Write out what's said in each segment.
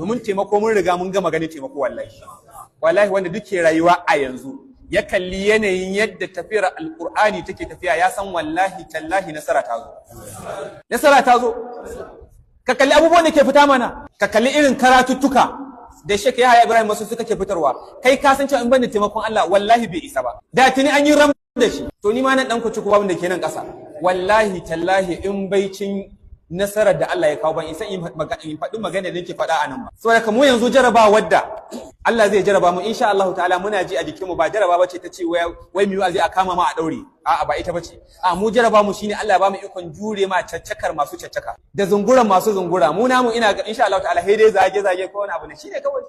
domin taimako mun riga mun gama ganin taimako wallahi wanda duke rayuwa a yanzu ya kalli yanayin yadda tafiyar alqur'ani take tafiya ya san wallahi tallahi nasara ta zo ka kalli abubuwan da ke fita mana ka kalli irin karatuttuka da Sheikh Yahaya Ibrahim Masu suka ke fitarwa kai ka san cewa in banda taimakon Allah wallahi bai isa ba da tuni an yi ram da shi to ni ma nan dan ku ci kuwa da ke nan ƙasa wallahi tallahi in baicin nasarar da Allah ya kawo ban isa in faɗi magana da nake faɗa a nan ba saboda mu yanzu jaraba wadda Allah zai jaraba mu insha Allah ta'ala muna ji a jikin mu ba jaraba bace ta ce wai mu zai a kama ma a daure a'a ba ita bace a mu jaraba mu shine Allah ya ba mu ikon jure ma caccakar masu caccaka da zunguran masu zungura mu namu ina ga insha Allah ta'ala dai zage ko wani abu ne shine kawai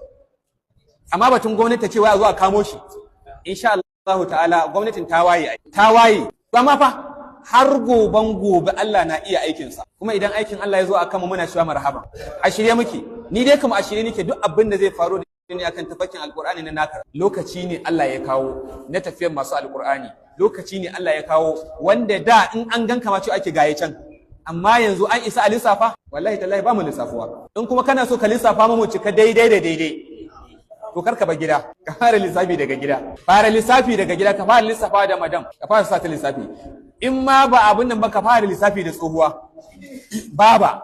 amma batun gwamnati ta ce wai a zo a kamo shi insha Allah ta'ala gwamnatin ta waye amma fa har gobe Allah na iya aikinsa kuma idan aikin Allah ya zo a kama muna cewa marhaba a shirye muke ni dai kuma a shirye nake duk abin da zai faru da ni akan tafakin alqur'ani na naka lokaci ne Allah ya kawo na tafiyar masu alqur'ani lokaci ne Allah ya kawo wanda da in an ganka ma cewa ake gaye can amma yanzu an isa a lissafa wallahi tallahi ba mu lissafuwa in kuma kana so ka lissafa mu cika daidai da daidai to karka ba gida ka fara lissafi daga gida ka fara lissafa da madam ka fara sa ta lissafi in ma ba abin nan ba ka fara lissafi da tsohuwa baba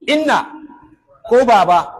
inna ko baba